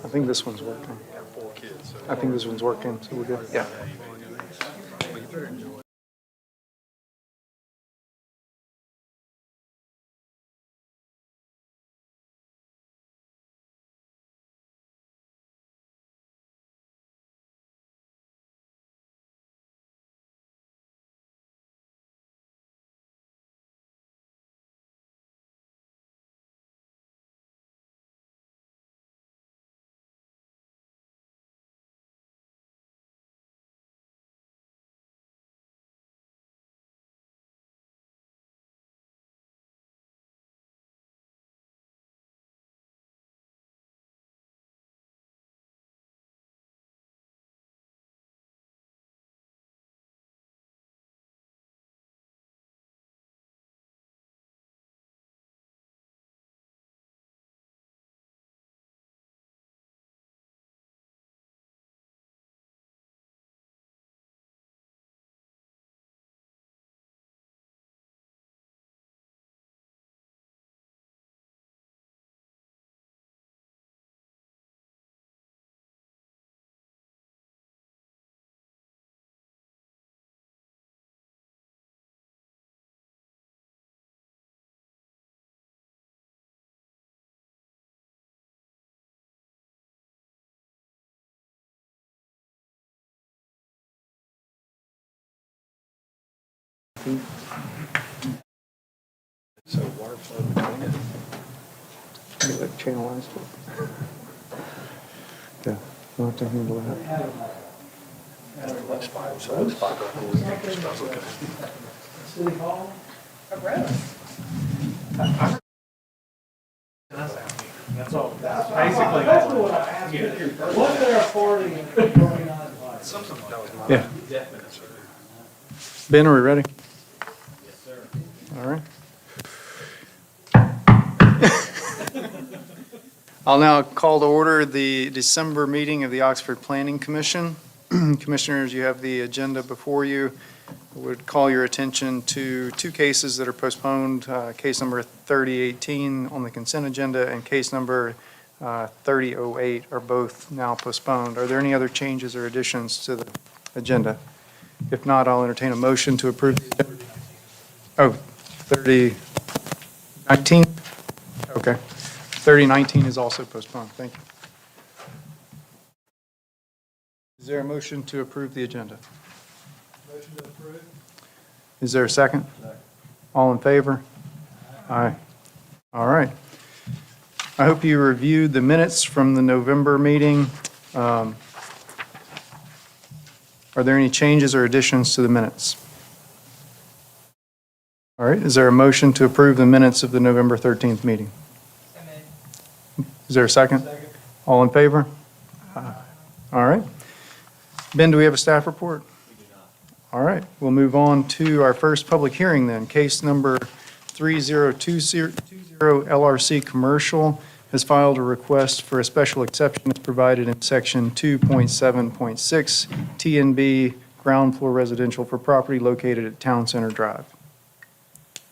I think this one's working. I think this one's working, so we're good. Yeah. So water flow between it. Maybe like channelized it. Yeah, we'll have to handle that. That's fine. So those five are cool. City Hall? That's all. Basically, that's what I asked. Was there a party going on? Yeah. Ben, are we ready? Yes, sir. All right. I'll now call to order the December meeting of the Oxford Planning Commission. Commissioners, you have the agenda before you. I would call your attention to two cases that are postponed, case number 3018 on the consent agenda and case number 3008 are both now postponed. Are there any other changes or additions to the agenda? If not, I'll entertain a motion to approve. Oh, 3019? Okay. 3019 is also postponed. Thank you. Is there a motion to approve the agenda? Motion to approve. Is there a second? All in favor? Aye. All right. I hope you reviewed the minutes from the November meeting. Are there any changes or additions to the minutes? All right. Is there a motion to approve the minutes of the November 13th meeting? Is there a second? Second. All in favor? Aye. All right. Ben, do we have a staff report? We do not. All right. We'll move on to our first public hearing then. Case number 3020 LRC Commercial has filed a request for a special exception as provided in section 2.7.6 TNB ground floor residential for property located at Town Center Drive.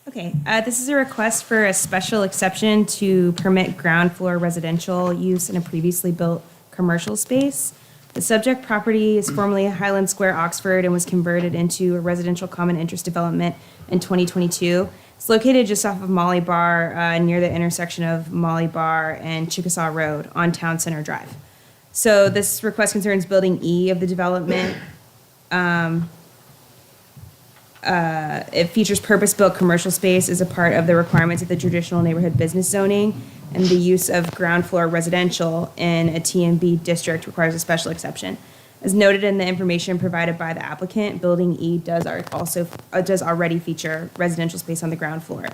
Okay, this is a request for a special exception to permit ground floor residential use in a previously built commercial space. The subject property is formerly Highland Square, Oxford, and was converted into a residential common interest development in 2022. It's located just off of Molly Bar, near the intersection of Molly Bar and Chickasaw Road on Town Center Drive. So this request concerns Building E of the development. It features purpose-built commercial space as a part of the requirements of the traditional neighborhood business zoning, and the use of ground floor residential in a TMB district requires a special exception. As noted in the information provided by the applicant, Building E does already feature residential space on the ground floor.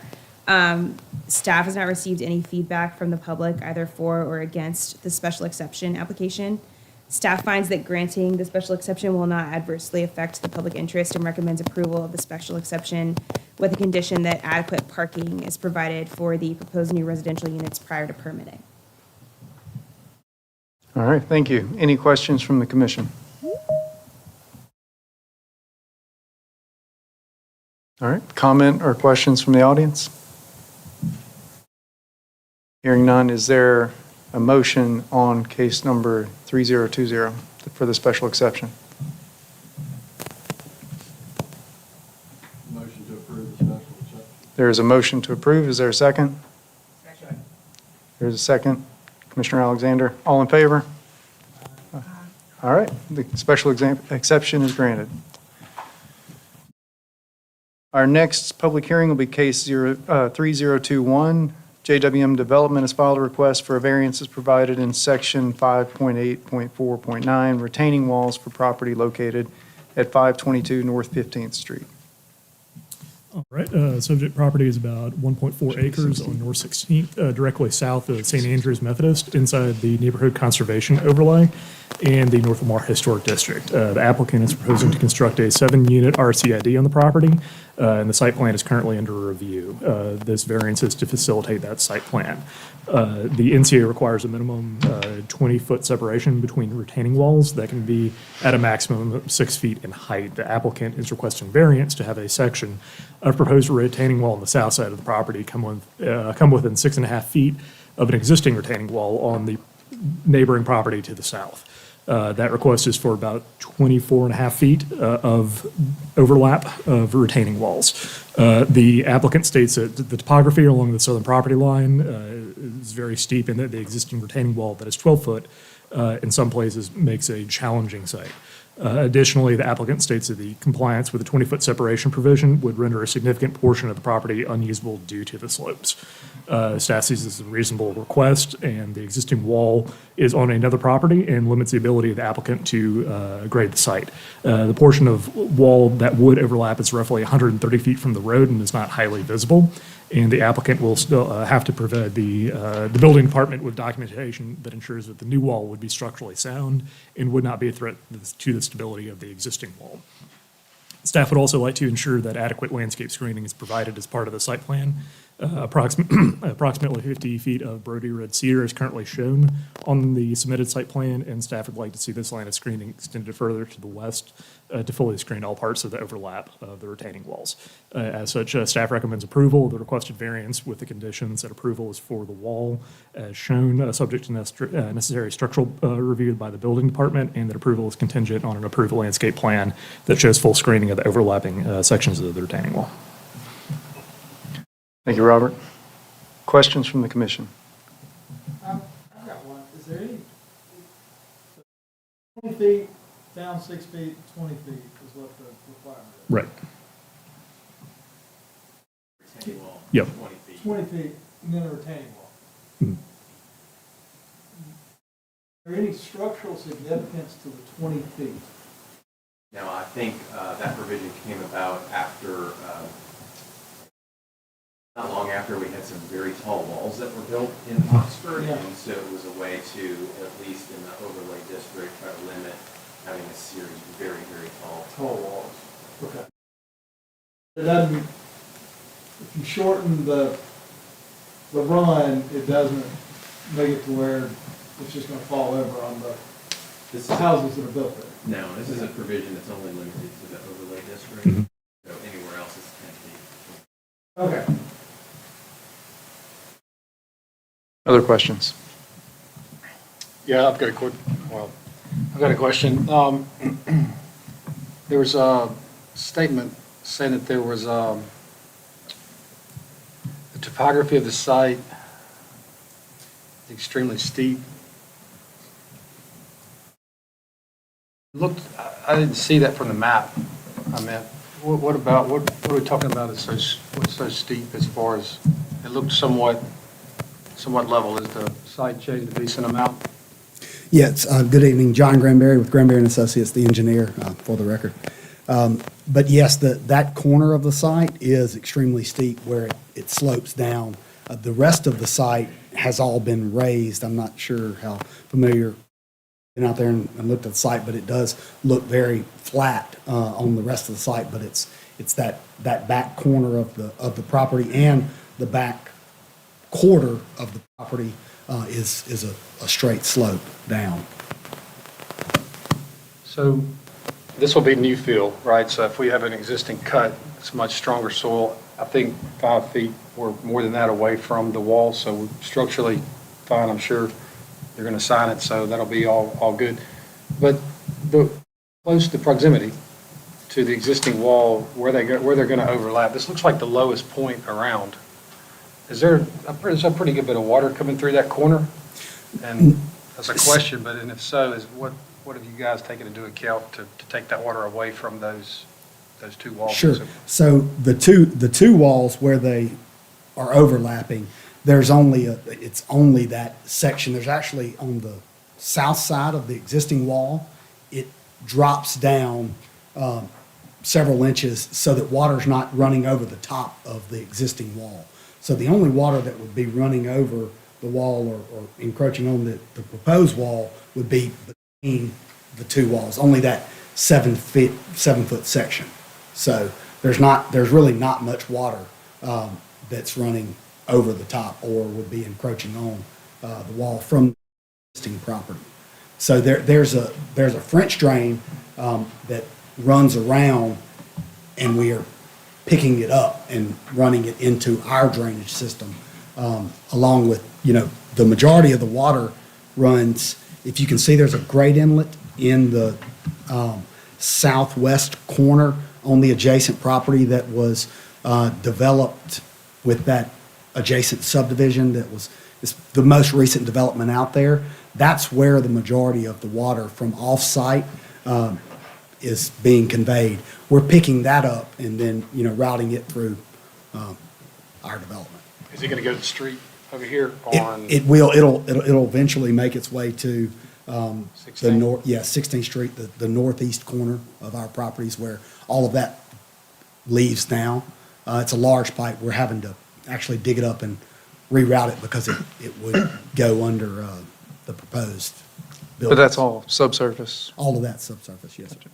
Staff has not received any feedback from the public either for or against the special exception application. Staff finds that granting the special exception will not adversely affect the public interest and recommends approval of the special exception with the condition that adequate parking is provided for the proposed new residential units prior to permitting. All right, thank you. Any questions from the commission? All right, comment or questions from the audience? Hearing none, is there a motion on case number 3020 for the special exception? Motion to approve the special exception. There is a motion to approve. Is there a second? There's a second. Commissioner Alexander, all in favor? All right, the special exception is granted. Our next public hearing will be case 3021. JWM Development has filed a request for a variance as provided in section 5.8.4.9, retaining walls for property located at 522 North 15th Street. All right, subject property is about 1.4 acres on North 16th, directly south of St. Andrews Methodist, inside the Neighborhood Conservation Overlay and the North Lamar Historic District. The applicant is proposing to construct a 7-unit RCID on the property, and the site plan is currently under review. This variance is to facilitate that site plan. The NCA requires a minimum 20-foot separation between retaining walls that can be at a maximum of 6 feet in height. The applicant is requesting variance to have a section of proposed retaining wall on the south side of the property come within 6.5 feet of an existing retaining wall on the neighboring property to the south. That request is for about 24.5 feet of overlap of retaining walls. The applicant states that the topography along the southern property line is very steep and that the existing retaining wall that is 12 foot in some places makes a challenging site. Additionally, the applicant states that the compliance with the 20-foot separation provision would render a significant portion of the property unusable due to the slopes. Staff sees this as a reasonable request, and the existing wall is on another property and limits the ability of the applicant to grade the site. The portion of wall that would overlap is roughly 130 feet from the road and is not highly visible. And the applicant will still have to provide the building department with documentation that ensures that the new wall would be structurally sound and would not be a threat to the stability of the existing wall. Staff would also like to ensure that adequate landscape screening is provided as part of the site plan. Approximately 50 feet of Brody red cedar is currently shown on the submitted site plan, and staff would like to see this line of screening extended further to the west to fully screen all parts of the overlap of the retaining walls. As such, staff recommends approval of the requested variance with the conditions that approval is for the wall as shown, subject to necessary structural review by the building department, and that approval is contingent on an approved landscape plan that shows full screening of the overlapping sections of the retaining wall. Thank you, Robert. Questions from the commission? I've got one. Is there any, 20 feet, down 6 feet, 20 feet is what the requirement is? Right. Retaining wall. Yep. 20 feet. 20 feet, and then a retaining wall. Mhm. Is there any structural significance to the 20 feet? Now, I think that provision came about after, not long after we had some very tall walls that were built in Oxford. Yeah. And so it was a way to, at least in the overlay district, try to limit having a series of very, very tall. Tall walls. Okay. It doesn't, if you shorten the run, it doesn't make it to where it's just gonna fall over on the This is, houses that are built there. no, this is a provision that's only limited to the overlay district. Mhm. So anywhere else is 10 feet. Okay. Other questions? Yeah, I've got a question. There was a statement saying that there was, the topography of the site is extremely steep. I didn't see that from the map. I meant, what are we talking about what's so steep as far as, it looked somewhat level. Is the site changed a decent amount? Yes, good evening, John Granberry with Granberry and Associates, the engineer, for the record. But yes, that corner of the site is extremely steep where it slopes down. The rest of the site has all been raised. I'm not sure how familiar, been out there and looked at the site, but it does look very flat on the rest of the site. But it's that back corner of the property and the back quarter of the property is a straight slope down. So this will be new fill, right? So if we have an existing cut, it's much stronger soil I think 5 feet or more than that away from the wall, so we're structurally fine. I'm sure they're going to sign it, so that'll be all good. But close to proximity to the existing wall, where they're going to overlap, this looks like the lowest point around. Is there a pretty good bit of water coming through that corner? And that's a question, but and if so, what have you guys taken into account to take that water away from those two walls? Sure. So the two walls where they are overlapping, it's only that section. There's actually on the south side of the existing wall, it drops down several inches so that water's not running over the top of the existing wall. So the only water that would be running over the wall or encroaching on the proposed wall would be between the two walls, only that 7-foot section. So there's really not much water that's running over the top or would be encroaching on the wall from the existing property. So there's a French drain that runs around, and we are picking it up and running it into our drainage system, along with, the majority of the water runs, if you can see, there's a grate inlet in the southwest corner on the adjacent property that was developed with that adjacent subdivision is the most recent development out there. That's where the majority of the water from off-site is being conveyed. We're picking that up and then, routing it through our development. Is it going to go to the street over here on? It'll eventually make its way to the 16th? 16th Street, the northeast corner of our properties where all of that leaves now. It's a large pipe. We're having to actually dig it up and reroute it because it would go under the proposed building. But that's all subsurface. All of that subsurface, yes, sir. Does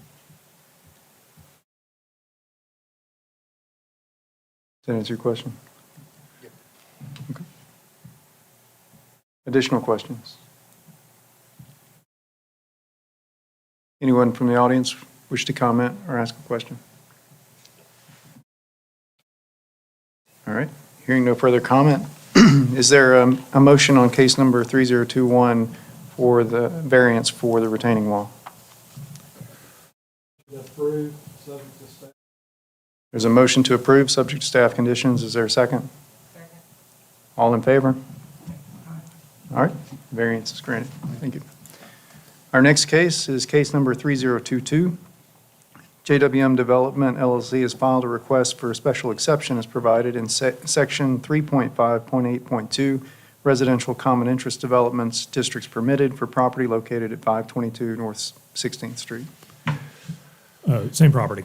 that answer your question? Okay. Additional questions? Anyone from the audience wish to comment or ask a question? All right, hearing no further comment, is there a motion on case number 3021 for the variance for the retaining wall? Approved, subject to staff. There's a motion to approve, subject to staff conditions. Is there a second? Second. All in favor? All right, variance is granted. Thank you. Our next case is case number 3022. JWM Development LLC has filed a request for a special exception as provided in section 3.5.8.2, residential common interest developments, districts permitted for property located at 522 North 16th Street. Same property.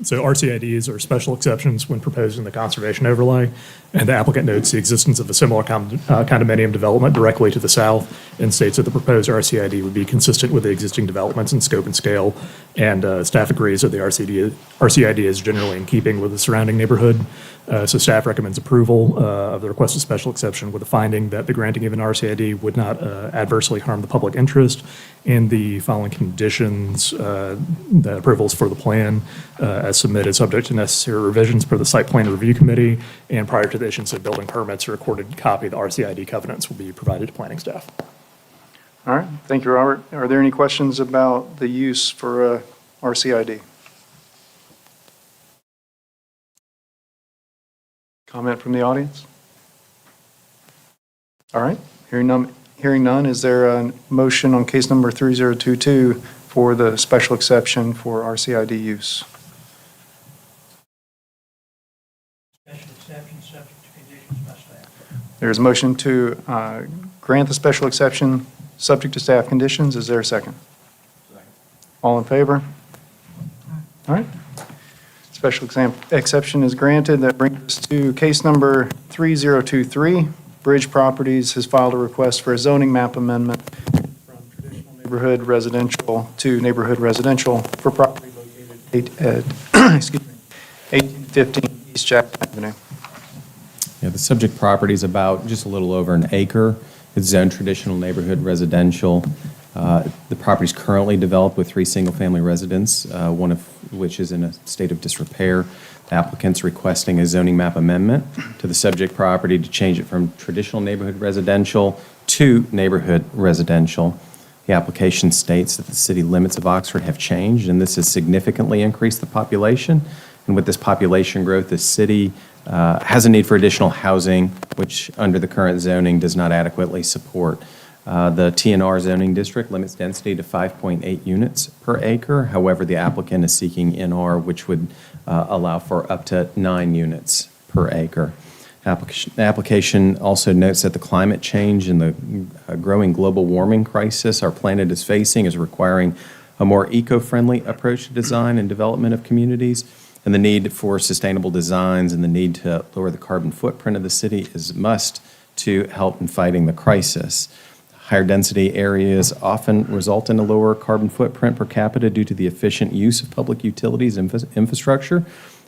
So RCIDs are special exceptions when proposed in the conservation overlay, and the applicant notes the existence of a similar condominium development directly to the south and states that the proposed RCID would be consistent with the existing developments in scope and scale, and staff agrees that the RCID is generally in keeping with the surrounding neighborhood. So staff recommends approval of the requested special exception with the finding that the granting of an RCID would not adversely harm the public interest, and the following conditions, the approvals for the plan as submitted, subject to necessary revisions per the Site Plan Review Committee, and prior to the issuance of building permits, a recorded copy of the RCID covenants will be provided to planning staff. All right, thank you, Robert. Are there any questions about the use for RCID? Comment from the audience? All right, hearing none, is there a motion on case number 3022 for the special exception for RCID use? Special exception subject to conditions by staff. There's a motion to grant the special exception subject to staff conditions. Is there a second? Second. All in favor? All right. Special exception is granted. That brings us to case number 3023. Bridge Properties has filed a request for a zoning map amendment from traditional neighborhood residential to neighborhood residential for property located at 1815 East Jackson Avenue. Yeah, the subject property is about just a little over an acre. It's zoned traditional neighborhood residential. The property is currently developed with 3 single-family residents, one of which is in a state of disrepair. The applicant's requesting a zoning map amendment to the subject property to change it from traditional neighborhood residential to neighborhood residential. The application states that the city limits of Oxford have changed, and this has significantly increased the population. And with this population growth, the city has a need for additional housing, which under the current zoning does not adequately support. The TNR zoning district limits density to 5.8 units per acre. However, the applicant is seeking NR, which would allow for up to 9 units per acre. The application also notes that the climate change and the growing global warming crisis our planet is facing is requiring a more eco-friendly approach to design and development of communities, and the need for sustainable designs and the need to lower the carbon footprint of the city is a must to help in fighting the crisis. Higher density areas often result in a lower carbon footprint per capita due to the efficient use of public utilities infrastructure.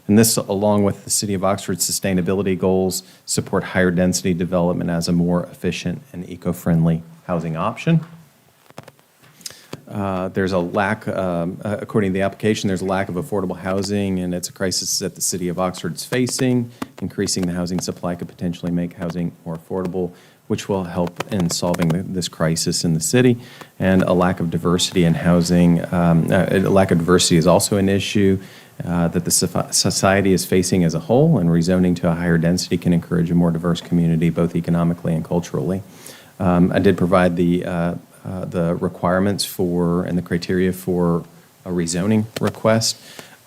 And this, along with the City of Oxford's sustainability goals, support higher density development as a more efficient and eco-friendly housing option. There's a lack, according to the application, there's a lack of affordable housing, and it's a crisis that the City of Oxford is facing. Increasing the housing supply could potentially make housing more affordable, which will help in solving this crisis in the city. And a lack of diversity in housing, a lack of diversity is also an issue that the society is facing as a whole, and rezoning to a higher density can encourage a more diverse community, both economically and culturally. I did provide the requirements for and the criteria for a rezoning request.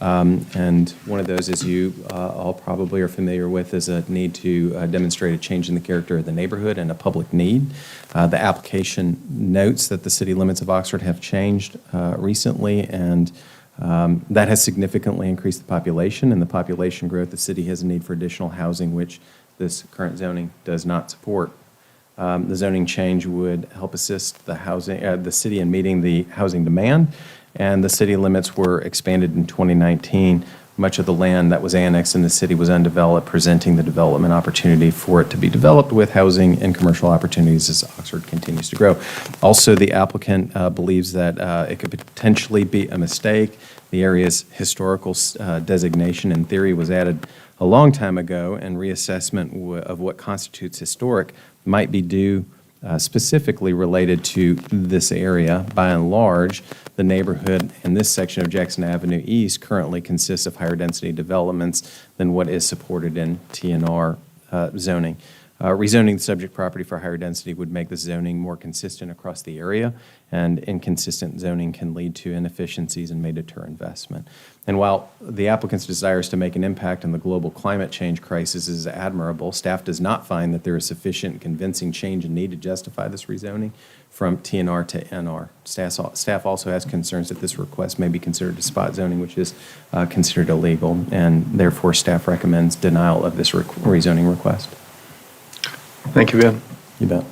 And one of those, as you all probably are familiar with, is a need to demonstrate a change in the character of the neighborhood and a public need. The application notes that the city limits of Oxford have changed recently, and that has significantly increased the population. And the population growth, the city has a need for additional housing, which this current zoning does not support. The zoning change would help assist the city in meeting the housing demand, and the city limits were expanded in 2019. Much of the land that was annexed in the city was undeveloped, presenting the development opportunity for it to be developed with housing and commercial opportunities as Oxford continues to grow. Also, the applicant believes that it could potentially be a mistake. The area's historical designation, in theory, was added a long time ago, and reassessment of what constitutes historic might be due specifically related to this area. By and large, the neighborhood in this section of Jackson Avenue East currently consists of higher density developments than what is supported in TNR zoning. Rezoning the subject property for higher density would make the zoning more consistent across the area, and inconsistent zoning can lead to inefficiencies and may deter investment. And while the applicant's desires to make an impact on the global climate change crisis is admirable, staff does not find that there is sufficient and convincing change and need to justify this rezoning from TNR to NR. Staff also has concerns that this request may be considered a spot zoning, which is considered illegal, and therefore staff recommends denial of this rezoning request. Thank you, Ben. You bet.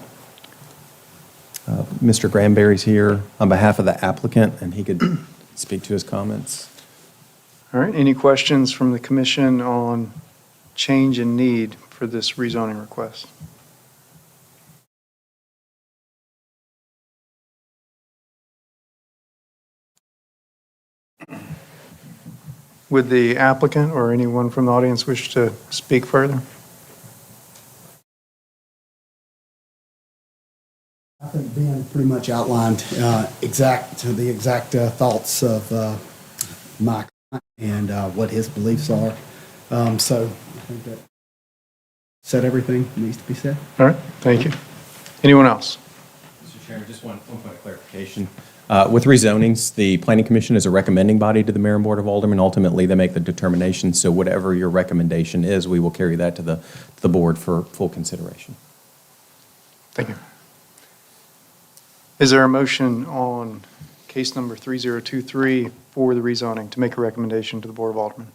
Mr. Granberry's here on behalf of the applicant, and he could speak to his comments. All right, any questions from the commission on change in need for this rezoning request? Would the applicant or anyone from the audience wish to speak further? I think Ben pretty much outlined the exact thoughts of Mike and what his beliefs are. So I think that said everything that needs to be said. All right, thank you. Anyone else? Mr. Chairman, just one point of clarification. With rezonings, the Planning Commission is a recommending body to the Mayor and Board of Aldermen. Ultimately, they make the determination, so whatever your recommendation is, we will carry that to the board for full consideration. Thank you. Is there a motion on case number 3023 for the rezoning to make a recommendation to the Board of Aldermen?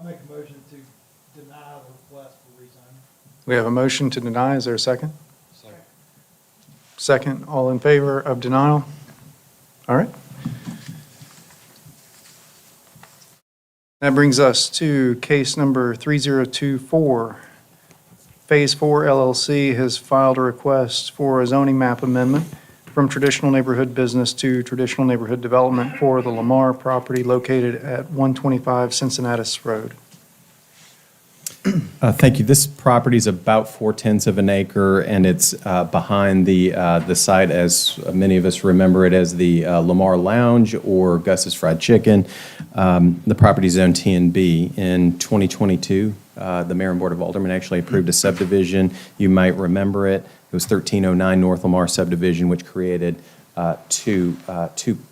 I make a motion to deny the request for rezoning. We have a motion to deny. Is there a second? Second. All in favor of denial? All right. That brings us to case number 3024 Phase 4 LLC has filed a request for a zoning map amendment from traditional neighborhood business to traditional neighborhood development for the Lamar property located at 125 Cincinnatus Road. Thank you. This property is about 4/10 of an acre, and it's behind the site, as many of us remember it, as the Lamar Lounge or Gus's Fried Chicken. The property is zoned T&B. In 2022, the Mayor and Board of Aldermen actually approved a subdivision. You might remember it. It was 1309 North Lamar subdivision, which created two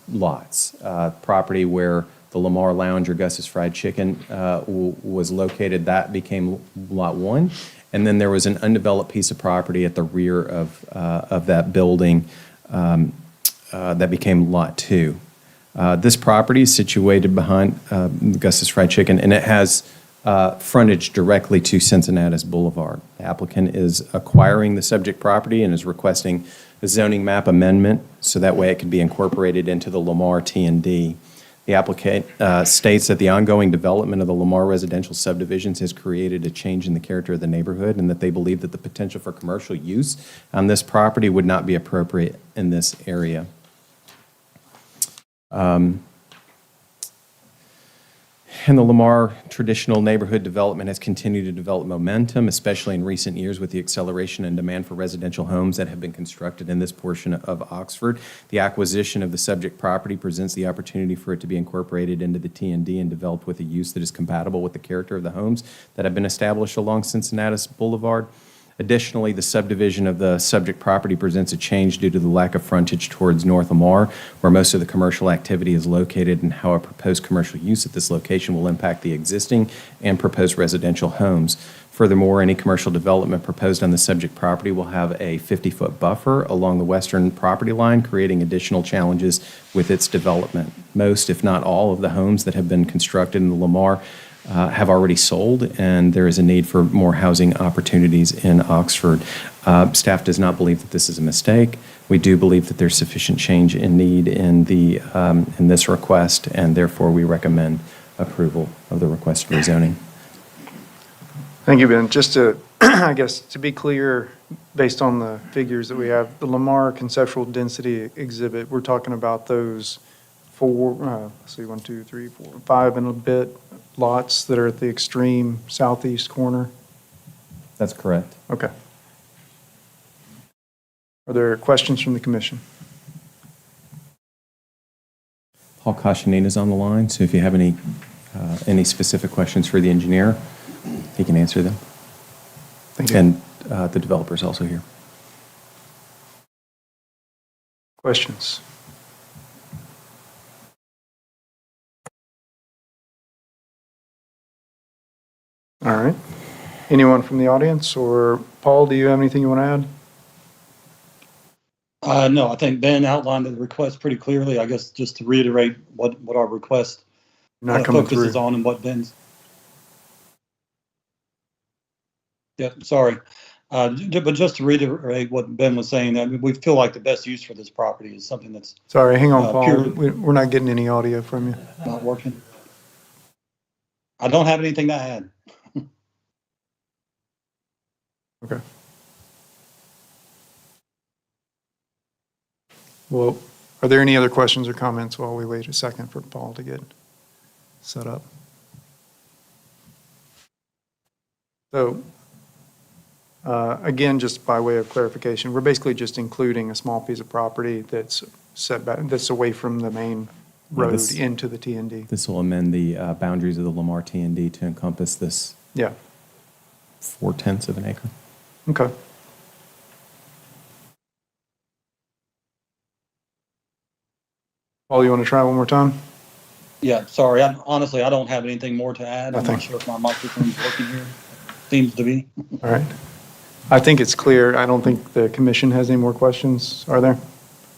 lots. Property where the Lamar Lounge or Gus's Fried Chicken was located, that became Lot 1. And then there was an undeveloped piece of property at the rear of that building that became Lot 2. This property is situated behind Gus's Fried Chicken, and it has frontage directly to Cincinnatus Boulevard. The applicant is acquiring the subject property and is requesting a zoning map amendment, so that way it can be incorporated into the Lamar T&D. The applicant states that the ongoing development of the Lamar residential subdivisions has created a change in the character of the neighborhood, and that they believe that the potential for commercial use on this property would not be appropriate in this area. And the Lamar traditional neighborhood development has continued to develop momentum, especially in recent years with the acceleration and demand for residential homes that have been constructed in this portion of Oxford. The acquisition of the subject property presents the opportunity for it to be incorporated into the T&D and developed with a use that is compatible with the character of the homes that have been established along Cincinnatus Boulevard. Additionally, the subdivision of the subject property presents a change due to the lack of frontage towards North Lamar, where most of the commercial activity is located, and how a proposed commercial use at this location will impact the existing and proposed residential homes. Furthermore, any commercial development proposed on the subject property will have a 50-foot buffer along the western property line, creating additional challenges with its development. Most, if not all, of the homes that have been constructed in the Lamar have already sold, and there is a need for more housing opportunities in Oxford. Staff does not believe that this is a mistake. We do believe that there's sufficient change in need in this request, and therefore we recommend approval of the request for rezoning. Thank you, Ben. Just to, I guess, to be clear, based on the figures that we have, the Lamar conceptual density exhibit, we're talking about those four, let's see, 1, 2, 3, 4, 5 and a bit lots that are at the extreme southeast corner? That's correct. Okay. Are there questions from the commission? Paul Koshanine is on the line, so if you have any specific questions for the engineer, he can answer them. Thank you. And the developer is also here. Questions? All right. Anyone from the audience? Or Paul, do you have anything you want to add? No, I think Ben outlined the request pretty clearly. I guess just to reiterate what our request Not coming focuses through. on and what Ben's. Yeah, sorry. But just to reiterate what Ben was saying, I mean, we feel like the best use for this property is something that's Sorry, hang on, Paul. pure- We're not getting any audio from you. not working. I don't have anything to add. Okay. Well, are there any other questions or comments while we wait a second for Paul to get set up? So, again, just by way of clarification, we're basically just including a small piece of property that's set back, that's away from the main Yeah, road this- into the T&D. This will amend the boundaries of the Lamar T&D to encompass this Yeah, 4/10 of an acre. okay. Paul, you want to try one more time? Yeah, sorry. Honestly, I don't have anything more to add. I'm Nothing. not sure if my microphone's working here. Seems to be. All right. I think it's clear. I don't think the commission has any more questions. Are there?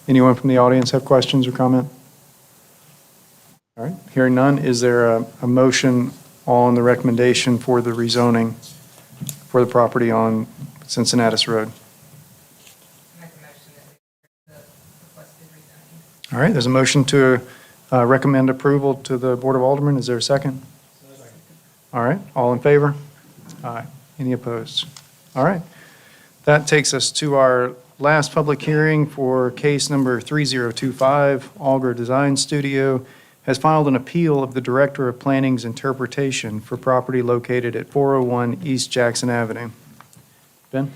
Anyone from the audience have questions or comment? All right. Hearing none, is there a motion on the recommendation for the rezoning for the property on Cincinnatus Road? All right. There's a motion to recommend approval to the Board of Aldermen. Is there a second? All right. All in favor? Aye. Any opposed? All right. That takes us to our last public hearing for case number 3025. Auger Design Studio has filed an appeal of the Director of Planning's interpretation for property located at 401 East Jackson Avenue. Ben?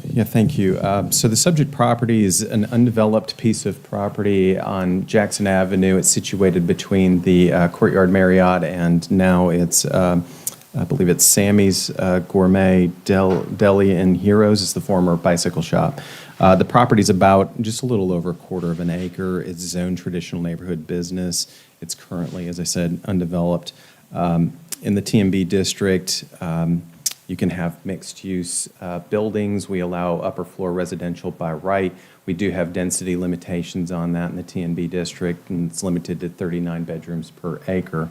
Yeah, thank you. So the subject property is an undeveloped piece of property on Jackson Avenue. It's situated between the Courtyard Marriott and now it's, I believe it's Sammy's Gourmet Deli and Heroes. It's the former bicycle shop. The property's about just a little over a quarter of an acre. It's zoned traditional neighborhood business. It's currently, as I said, undeveloped. In the TMB district, you can have mixed-use buildings. We allow upper floor residential by right. We do have density limitations on that in the TNB district, and it's limited to 39 bedrooms per acre.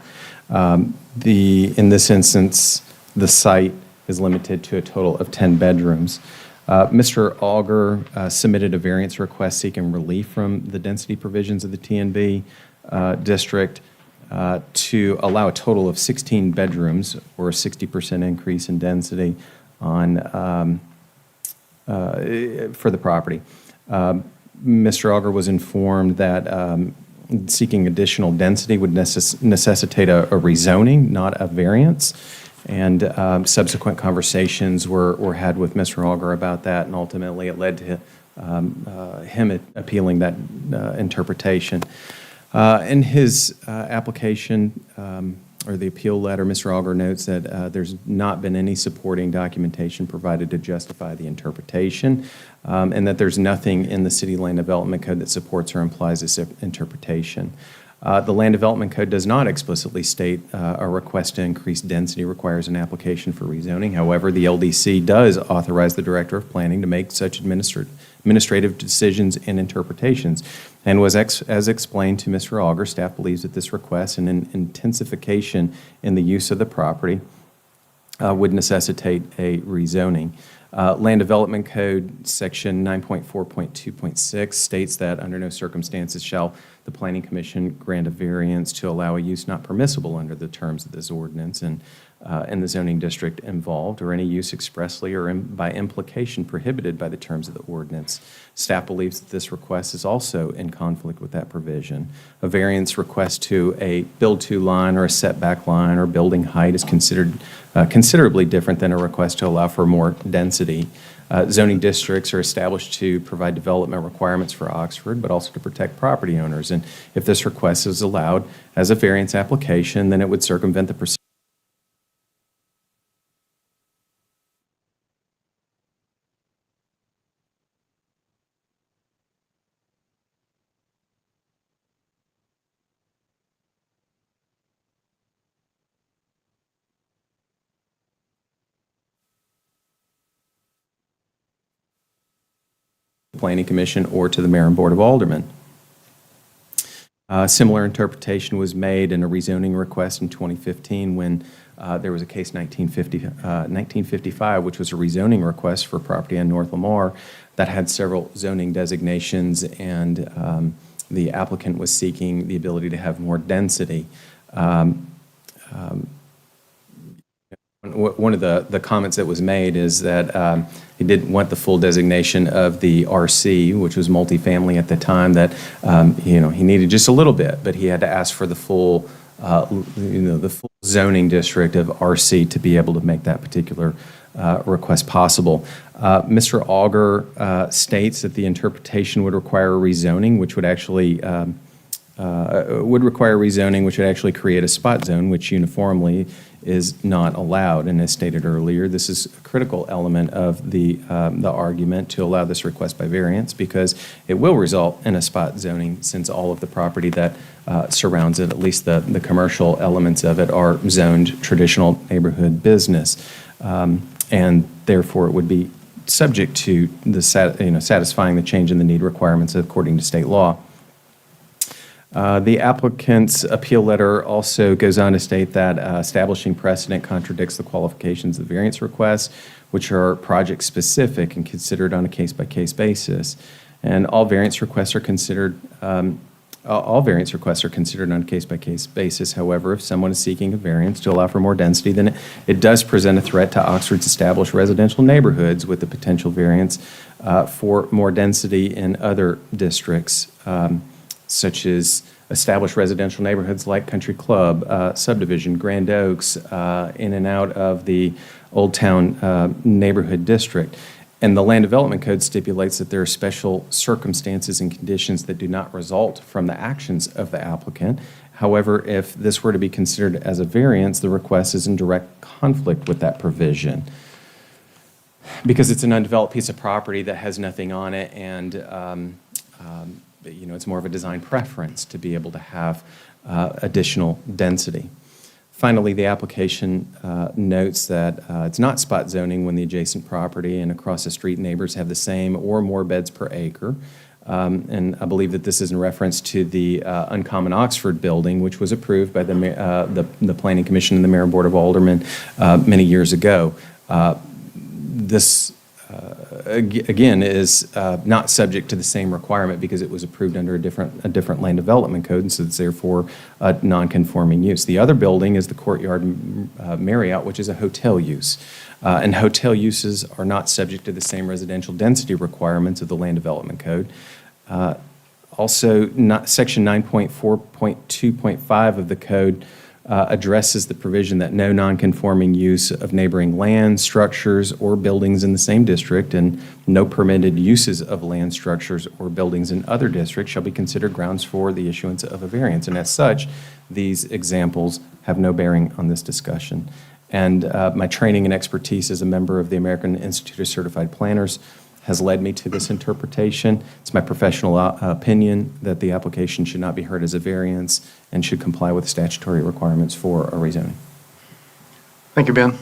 In this instance, the site is limited to a total of 10 bedrooms. Mr. Auger submitted a variance request seeking relief from the density provisions of the TNB district to allow a total of 16 bedrooms, or a 60% increase in density on for the property. Mr. Auger was informed that seeking additional density would necessitate a rezoning, not a variance. And subsequent conversations were had with Mr. Auger about that, and ultimately it led to him appealing that interpretation. In his application, or the appeal letter, Mr. Auger notes that there's not been any supporting documentation provided to justify the interpretation, and that there's nothing in the City Land Development Code that supports or implies this interpretation. The Land Development Code does not explicitly state a request to increase density requires an application for rezoning. However, the LDC does authorize the Director of Planning to make such administrative decisions and interpretations. And as explained to Mr. Auger, staff believes that this request and an intensification in the use of the property would necessitate a rezoning. Land Development Code, Section 9.4.2.6 states that under no circumstances shall the Planning Commission grant a variance to allow a use not permissible under the terms of this ordinance and in the zoning district involved, or any use expressly or by implication prohibited by the terms of the ordinance. Staff believes that this request is also in conflict with that provision. A variance request to a build-to line or a setback line or building height is considered considerably different than a request to allow for more density. Zoning districts are established to provide development requirements for Oxford, but also to protect property owners. And if this request is allowed as a variance application, then it would circumvent the procedure. Planning Commission or to the Mayor and Board of Aldermen. Similar interpretation was made in a rezoning request in 2015 when there was a case 1955, which was a rezoning request for property on North Lamar that had several zoning designations, and the applicant was seeking the ability to have more density. One of the comments that was made is that he didn't want the full designation of the RC, which was multifamily at the time, that he needed just a little bit, but he had to ask for the full the full zoning district of RC to be able to make that particular request possible. Mr. Auger states that the interpretation would require a rezoning, which would actually create a spot zone, which uniformly is not allowed. And as stated earlier, this is a critical element of the argument to allow this request by variance, because it will result in a spot zoning, since all of the property that surrounds it, at least the commercial elements of it, are zoned traditional neighborhood business. And therefore, it would be subject to the satisfying the change in the need requirements according to state law. The applicant's appeal letter also goes on to state that establishing precedent contradicts the qualifications of the variance request, which are project-specific and considered on a case-by-case basis. And all variance requests are considered All variance requests are considered on a case-by-case basis. However, if someone is seeking a variance to allow for more density, then it does present a threat to Oxford's established residential neighborhoods with the potential variance for more density in other districts, such as established residential neighborhoods like Country Club, Subdivision, Grand Oaks, in and out of the Old Town Neighborhood District. And the Land Development Code stipulates that there are special circumstances and conditions that do not result from the actions of the applicant. However, if this were to be considered as a variance, the request is in direct conflict with that provision, because it's an undeveloped piece of property that has nothing on it, and it's more of a design preference to be able to have additional density. Finally, the application notes that it's not spot zoning when the adjacent property and across the street neighbors have the same or more beds per acre. And I believe that this is in reference to the Uncommon Oxford building, which was approved by the Planning Commission and the Mayor and Board of Aldermen many years ago. This again, is not subject to the same requirement because it was approved under a different land development code, and so it's therefore a non-conforming use. The other building is the Courtyard Marriott, which is a hotel use. And hotel uses are not subject to the same residential density requirements of the land development code. Also, Section 9.4.2.5 of the code addresses the provision that no non-conforming use of neighboring land, structures, or buildings in the same district, and no permitted uses of land, structures, or buildings in other districts shall be considered grounds for the issuance of a variance. And as such, these examples have no bearing on this discussion. And my training and expertise as a member of the American Institute of Certified Planners has led me to this interpretation. It's my professional opinion that the application should not be heard as a variance and should comply with statutory requirements for a rezoning. Thank you, Ben.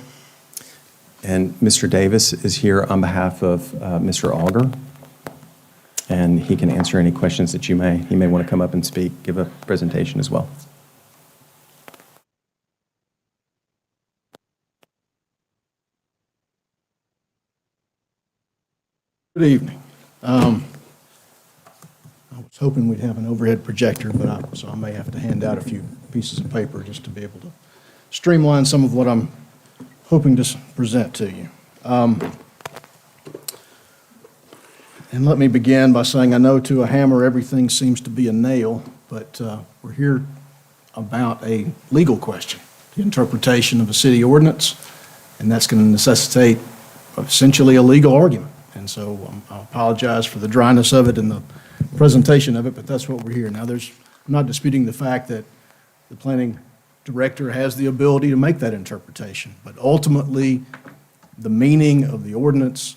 And Mr. Davis is here on behalf of Mr. Auger, and he can answer any questions that you may want to come up and speak, give a presentation as well. Good evening. I was hoping we'd have an overhead projector, so I may have to hand out a few pieces of paper just to be able to streamline some of what I'm hoping to present to you. And let me begin by saying I know to a hammer everything seems to be a nail, but we're here about a legal question, the interpretation of a city ordinance, and that's going to necessitate essentially a legal argument. And so I apologize for the dryness of it and the presentation of it, but that's what we're here. Now, I'm not disputing the fact that the planning director has the ability to make that interpretation, but ultimately, the meaning of the ordinance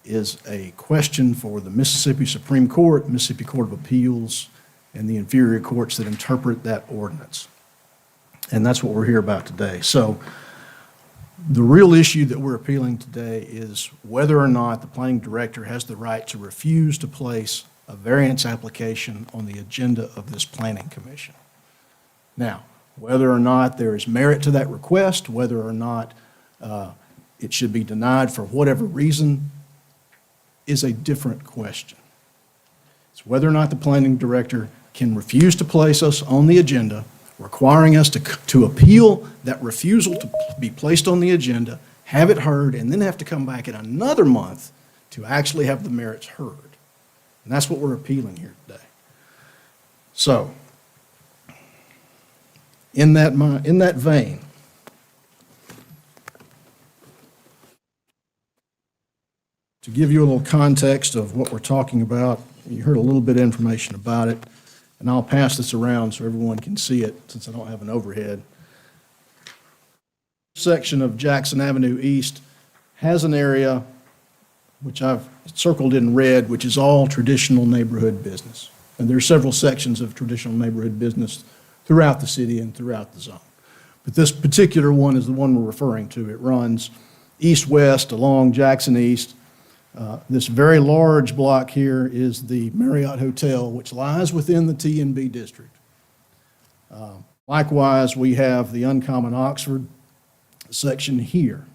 is a question for the Mississippi Supreme Court, Mississippi Court of Appeals, and the inferior courts that interpret that ordinance. And that's what we're here about today. So the real issue that we're appealing today is whether or not the planning director has the right to refuse to place a variance application on the agenda of this planning commission. Now, whether or not there is merit to that request, whether or not it should be denied for whatever reason, is a different question. It's whether or not the planning director can refuse to place us on the agenda, requiring us to appeal that refusal to be placed on the agenda, have it heard, and then have to come back in another month to actually have the merits heard. And that's what we're appealing here today. So, in that vein, to give you a little context of what we're talking about, you heard a little bit of information about it, and I'll pass this around so everyone can see it since I don't have an overhead. Section of Jackson Avenue East has an area which I've circled in red, which is all traditional neighborhood business. And there are several sections of traditional neighborhood business throughout the city and throughout the zone. But this particular one is the one we're referring to. It runs east-west along Jackson East. This very large block here is the Marriott Hotel, which lies within the T&B district. Likewise, we have the Uncommon Oxford section here.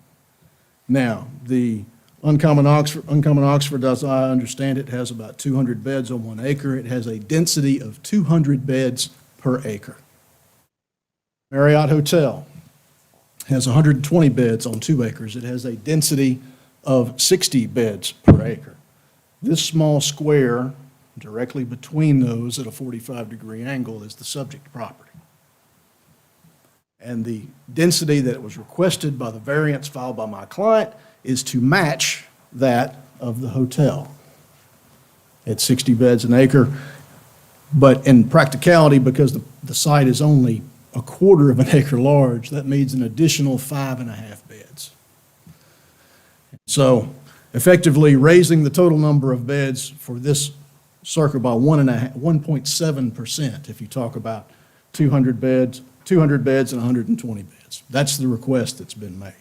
Now, the Uncommon Oxford, as I understand it, has about 200 beds on 1 acre. It has a density of 200 beds per acre. Marriott Hotel has 120 beds on 2 acres. It has a density of 60 beds per acre. This small square directly between those at a 45-degree angle is the subject property. And the density that was requested by the variance filed by my client is to match that of the hotel at 60 beds an acre. But in practicality, because the site is only a quarter of an acre large, that means an additional 5.5 beds. So effectively raising the total number of beds for this circa by 1.7% if you talk about 200 beds and 120 beds. That's the request that's been made.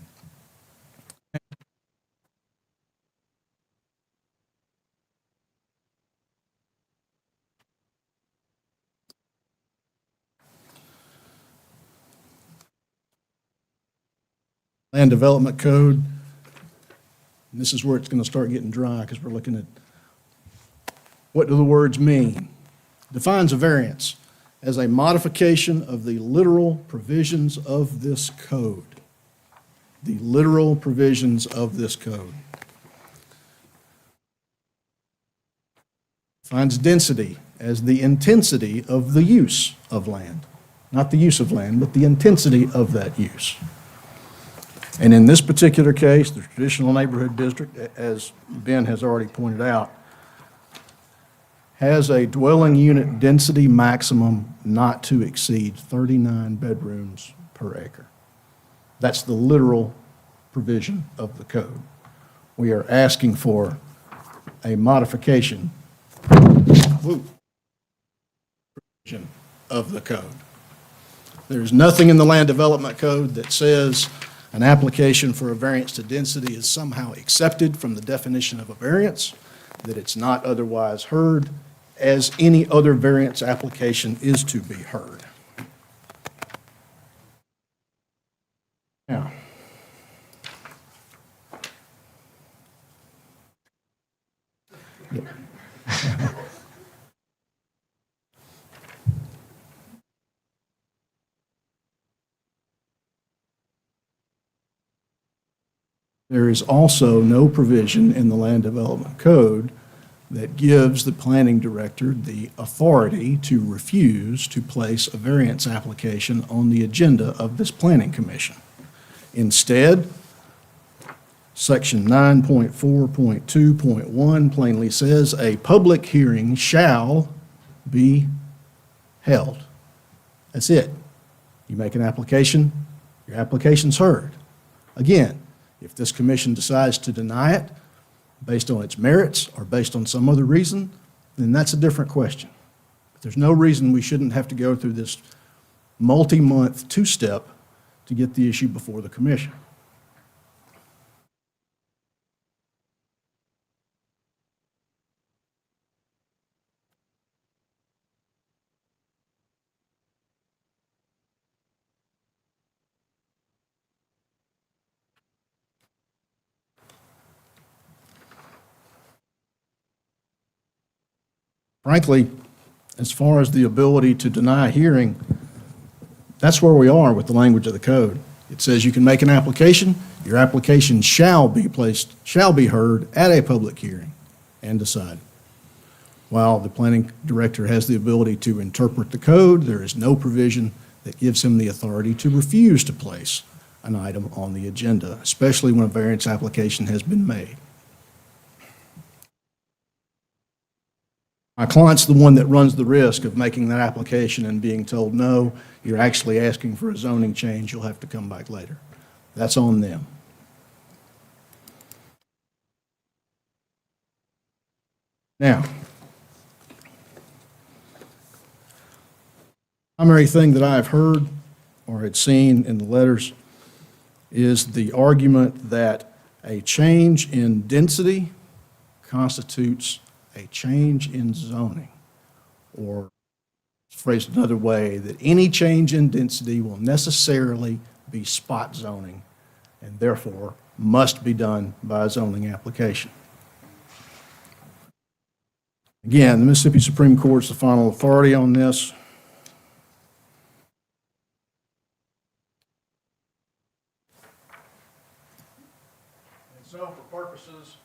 Land Development Code, and this is where it's going to start getting dry because we're looking at what do the words mean. Defines a variance as a modification of the literal provisions of this code. The literal provisions of this code. Defines density as the intensity of the use of land. Not the use of land, but the intensity of that use. And in this particular case, the traditional neighborhood district, as Ben has already pointed out, has a dwelling unit density maximum not to exceed 39 bedrooms per acre. That's the literal provision of the code. We are asking for a modification of the code. There's nothing in the Land Development Code that says an application for a variance to density is somehow accepted from the definition of a variance, that it's not otherwise heard, as any other variance application is to be heard. Now, there is also no provision in the Land Development Code that gives the planning director the authority to refuse to place a variance application on the agenda of this planning commission. Instead, section 9.4.2.1 plainly says a public hearing shall be held. That's it. You make an application, your application's heard. Again, if this commission decides to deny it based on its merits or based on some other reason, then that's a different question. But there's no reason we shouldn't have to go through this multi-month two-step to get the issue before the commission. Frankly, as far as the ability to deny a hearing, that's where we are with the language of the code. It says you can make an application, your application shall be heard at a public hearing and decided. While the planning director has the ability to interpret the code, there is no provision that gives him the authority to refuse to place an item on the agenda, especially when a variance application has been made. My client's the one that runs the risk of making that application and being told, no, you're actually asking for a zoning change, you'll have to come back later. That's on them. Now, primary thing that I've heard or had seen in the letters is the argument that a change in density constitutes a change in zoning, or phrased another way, that any change in density will necessarily be spot zoning and therefore must be done by a zoning application. Again, the Mississippi Supreme Court's the final authority on this. And so for purposes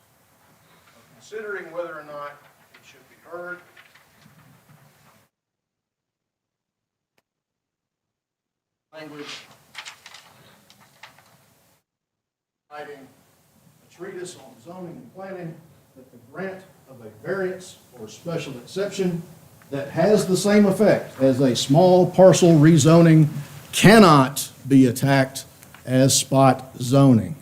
of considering whether or not it should be heard, language citing a treatise on zoning and planning that the grant of a variance or special exception that has the same effect as a small parcel rezoning cannot be attacked as spot zoning.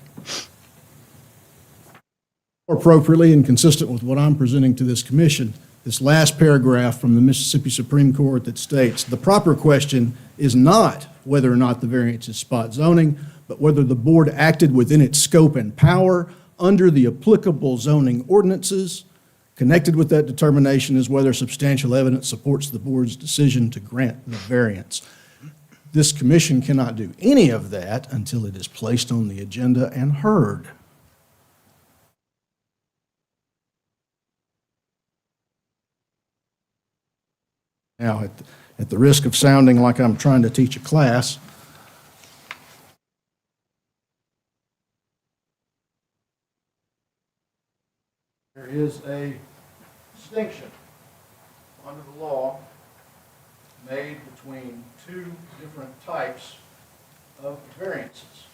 More appropriately and consistent with what I'm presenting to this commission, this last paragraph from the Mississippi Supreme Court that states, the proper question is not whether or not the variance is spot zoning, but whether the board acted within its scope and power under the applicable zoning ordinances. Connected with that determination is whether substantial evidence supports the board's decision to grant the variance. This commission cannot do any of that until it is placed on the agenda and heard. Now, at the risk of sounding like I'm trying to teach a class, there is a distinction under the law made between two different types of variances.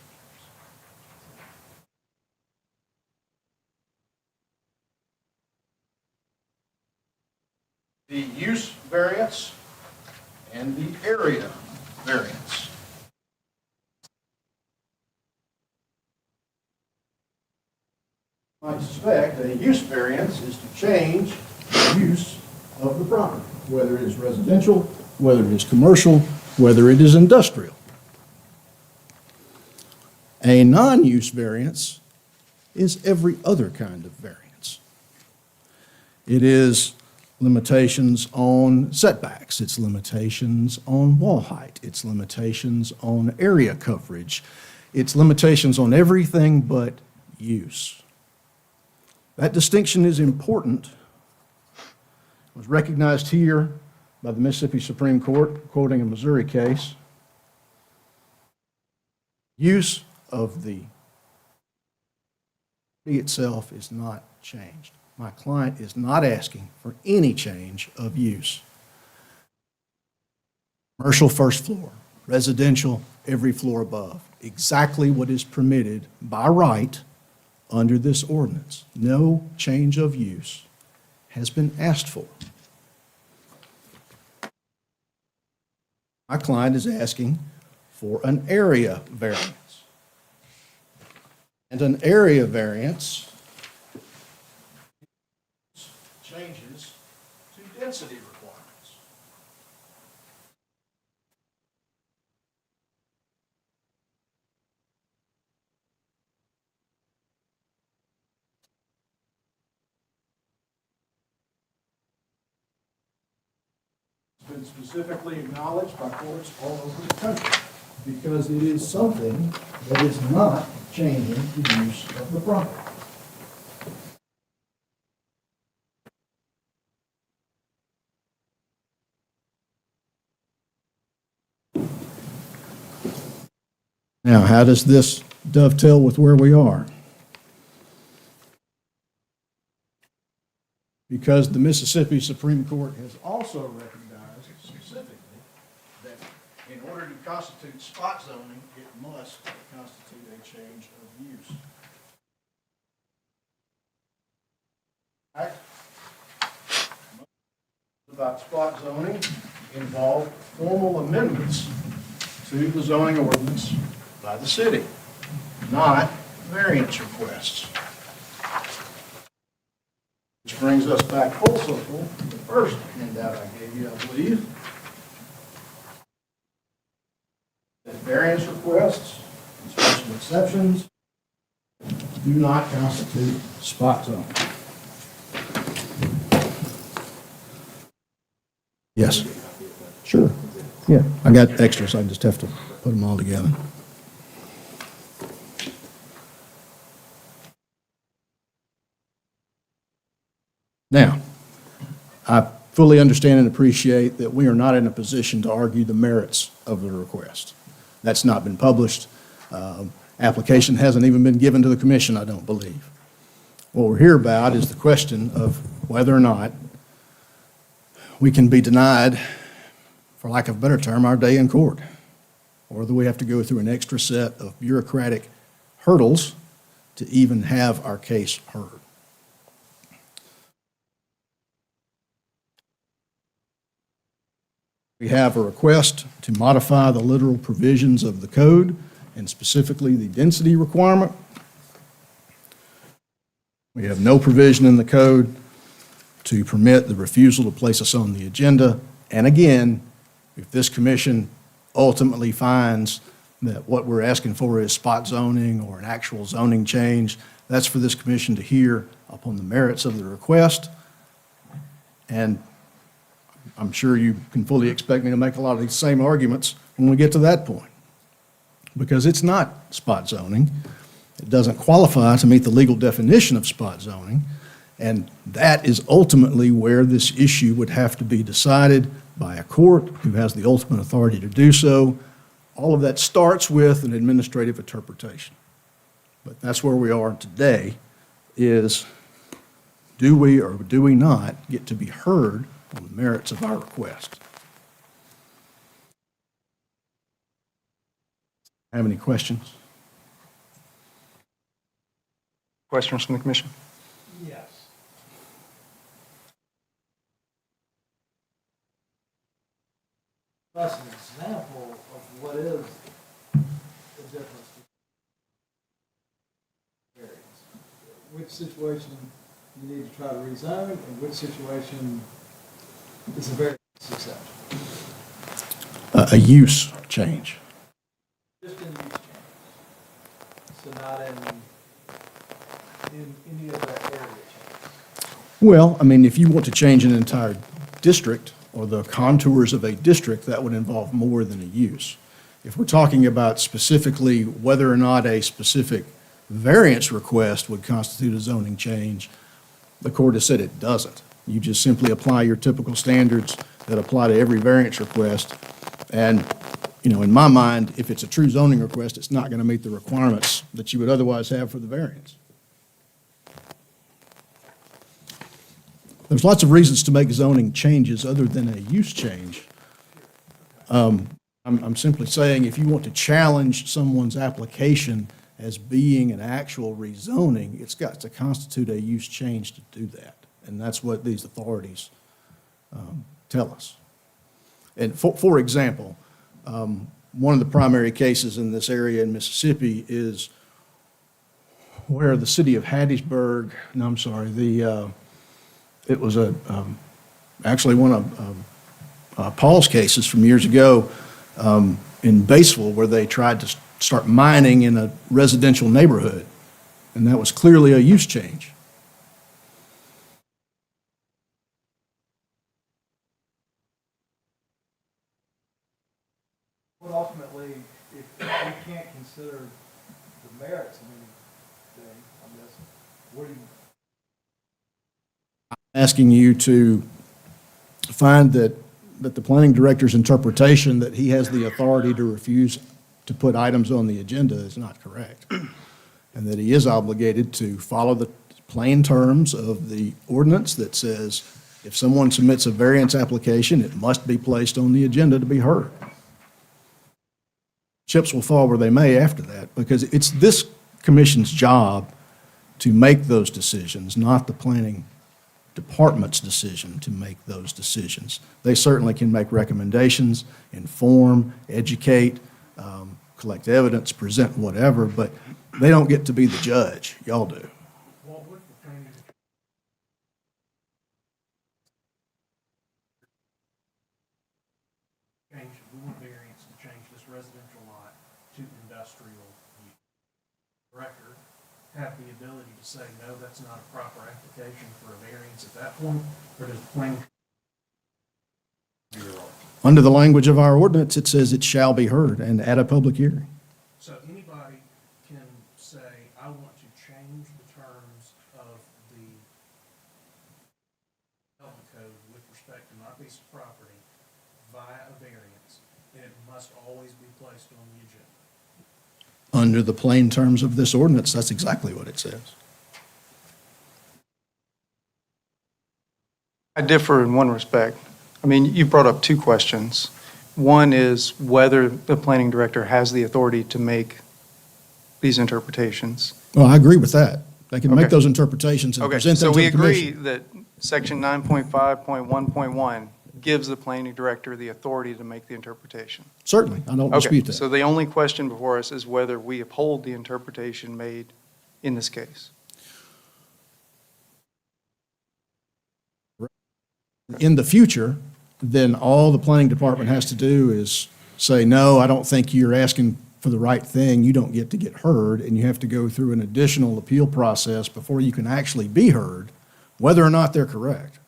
The use variance and the area variance. I suspect a use variance is to change the use of the property, whether it is residential, whether it is commercial, whether it is industrial. A non-use variance is every other kind of variance. It is limitations on setbacks, it's limitations on wall height, it's limitations on area coverage, it's limitations on everything but use. That distinction is important. It was recognized here by the Mississippi Supreme Court, quoting a Missouri case. Use of the itself is not changed. My client is not asking for any change of use. Commercial first floor, residential every floor above, exactly what is permitted by right under this ordinance. No change of use has been asked for. My client is asking for an area variance. And an area variance changes to density requirements. It's been specifically acknowledged by courts all over the country because it is something that is not changing the use of the property. Now, how does this dovetail with where we are? Because the Mississippi Supreme Court has also recognized specifically that in order to constitute spot zoning, it must constitute a change of use. About spot zoning involve formal amendments to the zoning ordinance by the city, not variance requests. Which brings us back full circle to the first handout I gave you, I believe. That variance requests and special exceptions do not constitute spot zoning. Yes. Sure. Yeah, I got extras. I just have to put them all together. Now, I fully understand and appreciate that we are not in a position to argue the merits of the request. That's not been published. Application hasn't even been given to the commission, I don't believe. What we're here about is the question of whether or not we can be denied, for lack of a better term, our day in court, or whether we have to go through an extra set of bureaucratic hurdles to even have our case heard. We have a request to modify the literal provisions of the code, and specifically the density requirement. We have no provision in the code to permit the refusal to place us on the agenda. And again, if this commission ultimately finds that what we're asking for is spot zoning or an actual zoning change, that's for this commission to hear upon the merits of the request. And I'm sure you can fully expect me to make a lot of these same arguments when we get to that point, because it's not spot zoning. It doesn't qualify to meet the legal definition of spot zoning, and that is ultimately where this issue would have to be decided by a court who has the ultimate authority to do so. All of that starts with an administrative interpretation. But that's where we are today, is do we or do we not get to be heard on the merits of our request? Have any questions? Questions from the commission? Yes. That's an example of what is the difference between areas. Which situation you need to try to rezone, and which situation is a variance exception. A use change. Just in use change. So not in any of that area change. Well, I mean, if you want to change an entire district or the contours of a district, that would involve more than a use. If we're talking about specifically whether or not a specific variance request would constitute a zoning change, the court has said it doesn't. You just simply apply your typical standards that apply to every variance request. And, you know, in my mind, if it's a true zoning request, it's not going to meet the requirements that you would otherwise have for the variance. There's lots of reasons to make zoning changes other than a use change. I'm simply saying if you want to challenge someone's application as being an actual rezoning, it's got to constitute a use change to do that. And that's what these authorities tell us. And for example, one of the primary cases in this area in Mississippi is where the city of Hattiesburg, no, I'm sorry, it was actually one of Paul's cases from years ago in Batesville, where they tried to start mining in a residential neighborhood, and that was clearly a use change. But ultimately, if we can't consider the merits of anything on this, what do you? Asking you to find that the planning director's interpretation that he has the authority to refuse to put items on the agenda is not correct, and that he is obligated to follow the plain terms of the ordinance that says if someone submits a variance application, it must be placed on the agenda to be heard. Chips will fall where they may after that, because it's this commission's job to make those decisions, not the planning department's decision to make those decisions. They certainly can make recommendations, inform, educate, collect evidence, present whatever, but they don't get to be the judge. Y'all do. What would the planning change, we want variance to change this residential lot to industrial use? Director have the ability to say, no, that's not a proper application for a variance at that point, or does the planning? Under the language of our ordinance, it says it shall be heard and at a public hearing. So anybody can say, I want to change the terms of the development code with respect to my piece of property via a variance, and it must always be placed on the agenda. Under the plain terms of this ordinance, that's exactly what it says. I differ in one respect. I mean, you brought up two questions. One is whether the planning director has the authority to make these interpretations. Well, I agree with that. They can make Okay. those interpretations and Okay, present so them to we the agree commission. that section 9.5.1.1 gives the planning director the authority to make the interpretation. Certainly, I don't Okay, dispute so that. the only question before us is whether we uphold the interpretation made in this case. In the future, then all the planning department has to do is say, no, I don't think you're asking for the right thing. You don't get to get heard, and you have to go through an additional appeal process before you can actually be heard, whether or not they're correct.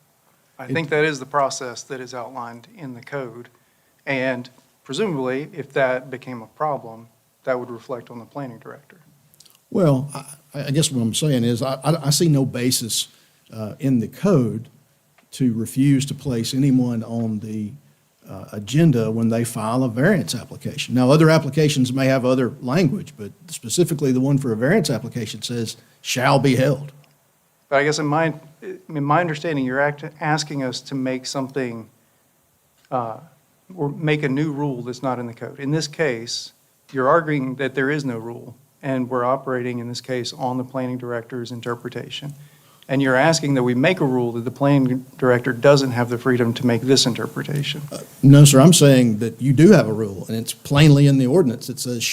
I think that is the process that is outlined in the code. And presumably, if that became a problem, that would reflect on the planning director. Well, I guess what I'm saying is, I see no basis in the code to refuse to place anyone on the agenda when they file a variance application. Now, other applications may have other language, but specifically the one for a variance application says, shall be held. But I guess in my understanding, you're asking us to make something, or make a new rule that's not in the code. In this case, you're arguing that there is no rule, and we're operating, in this case, on the planning director's interpretation. And you're asking that we make a rule that the planning director doesn't have the freedom to make this interpretation. No, sir, I'm saying that you do have a rule, and it's plainly in the ordinance. It says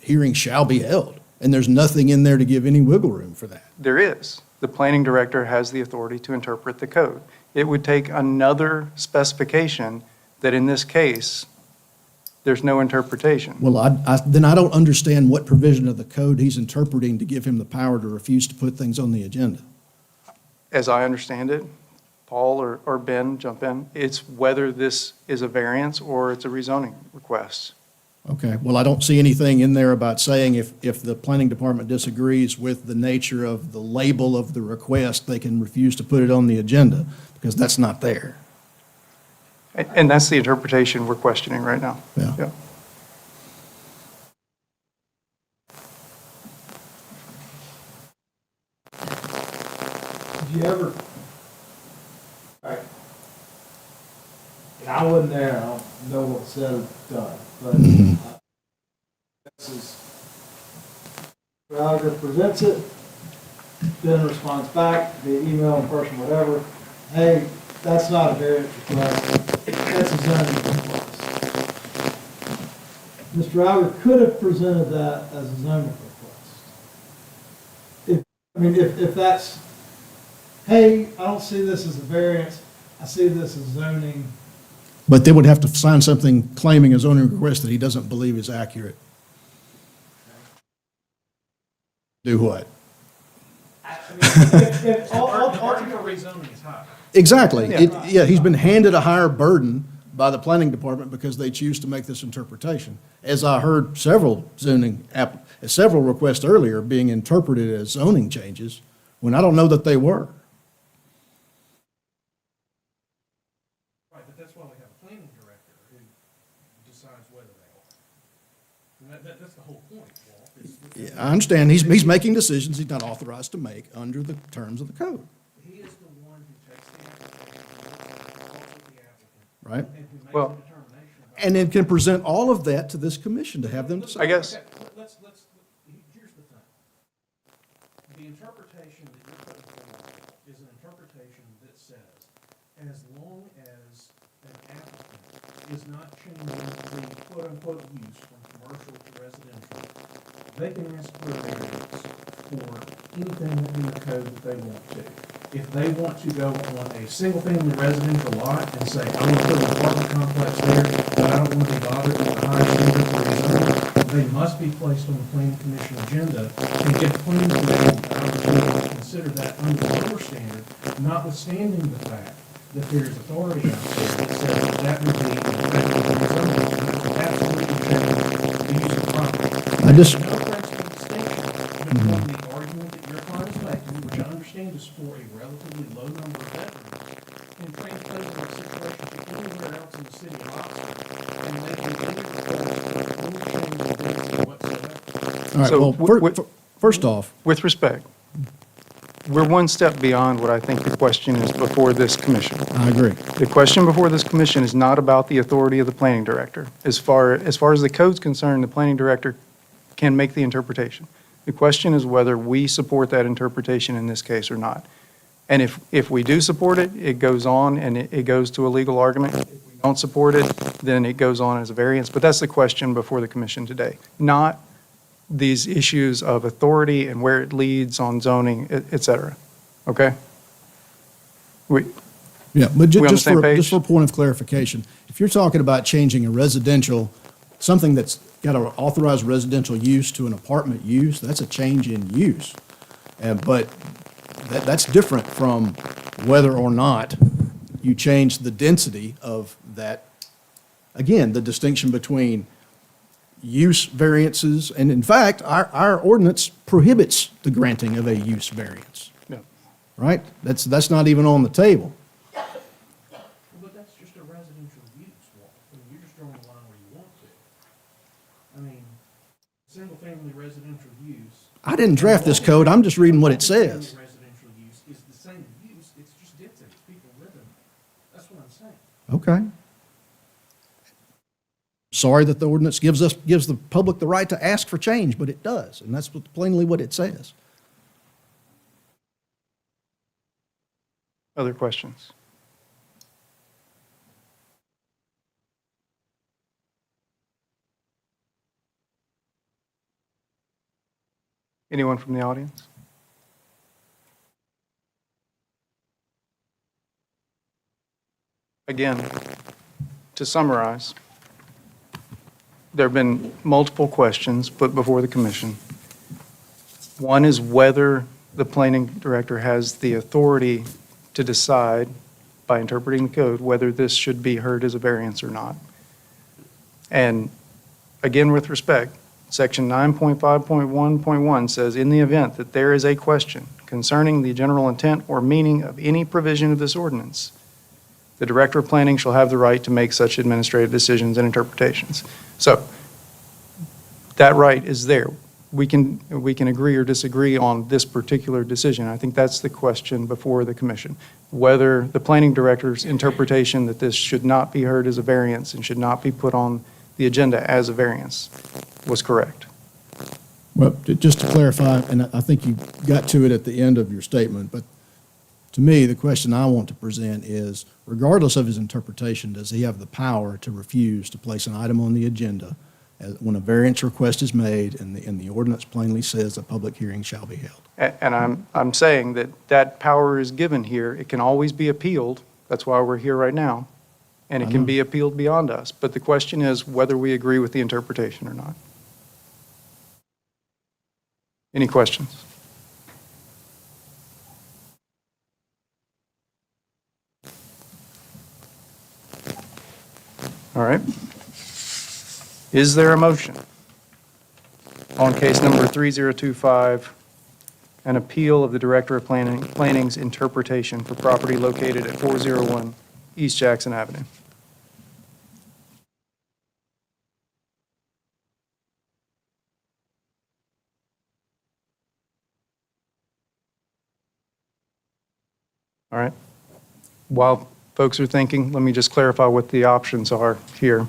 hearing shall be held, and there's nothing in there to give any wiggle room for that. There is. The planning director has the authority to interpret the code. It would take another specification that in this case, there's no interpretation. Well, then I don't understand what provision of the code he's interpreting to give him the power to refuse to put things on the agenda. As I understand it, Paul or Ben, jump in, it's whether this is a variance or it's a rezoning request. Okay, well, I don't see anything in there about saying if the planning department disagrees with the nature of the label of the request, they can refuse to put it on the agenda, because that's not there. And that's the interpretation we're questioning right now. Yeah. Did you ever, right, and I wasn't there, I don't know what's said or done, but this is, Gallagher presents it, then responds back via email, in person, whatever, hey, that's not a variance request, that's a zoning request. Mr. Alger could have presented that as a zoning request. If that's, hey, I don't see this as a variance, I see this as zoning. But they would have to sign something claiming a zoning request that he doesn't believe is accurate. Do what? If all- The burden for rezoning is high. Exactly. Yeah, he's been handed a higher burden by the planning department because they choose to make this interpretation. As I heard several requests earlier being interpreted as zoning changes, when I don't know that they were. Right, but that's why we have a planning director who decides whether they are. And that's the whole point, Walt. Yeah, I understand, he's making decisions he's not authorized to make under the terms of the code, He is the one who takes the application, talks with the applicant, right? and who makes Well- a determination about. And then can present all of that to this commission to have them decide. I guess, Okay, here's the thing. The interpretation that you're putting forward is an interpretation that says, as long as an applicant is not changing the quote-unquote use from commercial to residential, they can ask for a variance for anything in the code that they want to. If they want to go on a single-family residential lot and say, I want to put an apartment complex there, but I don't want to be bothered with the high standard for rezoning, they must be placed on the planning commission agenda and get the planning commission the opportunity to consider that under the lower standard, notwithstanding the fact that there is authority out there that says that would be effective rezoning, absolutely changing the use of property. I just- No principal distinction between the argument that your client is making, which I understand is for a relatively low number of bedrooms, can transpose that situation to anywhere else in the city of Oxford and make any request for any change in density whatsoever. All right, So well, first off, With respect, we're one step beyond what I think the question is before this commission. I agree. The question before this commission is not about the authority of the planning director. As far as the code's concerned, the planning director can make the interpretation. The question is whether we support that interpretation in this case or not. And if we do support it, it goes on and it goes to a legal argument. If we don't support it, then it goes on as a variance. But that's the question before the commission today, not these issues of authority and where it leads on zoning, et cetera. Okay? Yeah, but We on the just same for, page? just for a point of clarification, if you're talking about changing a residential, something that's got an authorized residential use to an apartment use, that's a change in use. But that's different from whether or not you change the density of that. Again, the distinction between use variances, and in fact, our ordinance prohibits the granting of a use variance, Yeah. right? That's not even on the table. But that's just a residential use, Walt. I mean, you're just drawing the line where you want to. I mean, single-family residential use. I didn't draft this code, I'm just reading what it says. Multifamily residential use is the same use, it's just density, people live in it. That's what I'm saying. Okay. Sorry that the ordinance gives the public the right to ask for change, but it does, and that's plainly what it says. Other questions? Anyone from the audience? Again, to summarize, there have been multiple questions put before the commission. One is whether the planning director has the authority to decide, by interpreting the code, whether this should be heard as a variance or not. And again, with respect, Section 9.5.1.1 says, in the event that there is a question concerning the general intent or meaning of any provision of this ordinance, the director of planning shall have the right to make such administrative decisions and interpretations. So that right is there. We can agree or disagree on this particular decision. I think that's the question before the commission, whether the planning director's interpretation that this should not be heard as a variance and should not be put on the agenda as a variance was correct. Well, just to clarify, and I think you got to it at the end of your statement, but to me, the question I want to present is, regardless of his interpretation, does he have the power to refuse to place an item on the agenda when a variance request is made and the ordinance plainly says a public hearing shall be held? And I'm saying that power is given here. It can always be appealed. That's why we're here right now. And it can be appealed beyond us. But the question is whether we agree with the interpretation or not. Any questions? All right. Is there a motion on case number 3025, an appeal of the Director of Planning's interpretation for property located at 401 East Jackson Avenue? All right. While folks are thinking, let me just clarify what the options are here.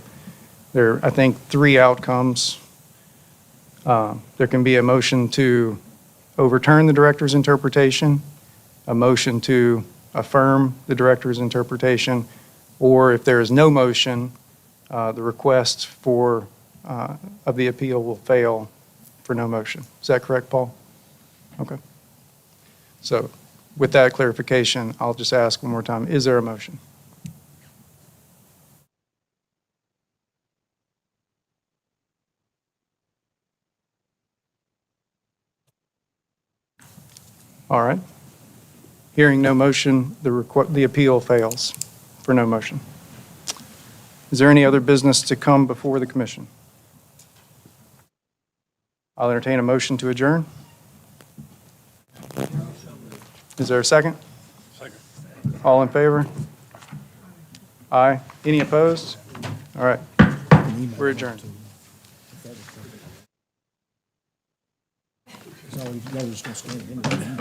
There are, I think, three outcomes. There can be a motion to overturn the director's interpretation, a motion to affirm the director's interpretation, or if there is no motion, the request of the appeal will fail for no motion. Is that correct, Paul? Okay. So with that clarification, I'll just ask one more time, is there a motion? All right. Hearing no motion, the appeal fails for no motion. Is there any other business to come before the commission? I'll entertain a motion to adjourn. Is there a second? Second. All in favor? Aye. Any opposed? All right, we're adjourned. So, y'all just gonna stand in there.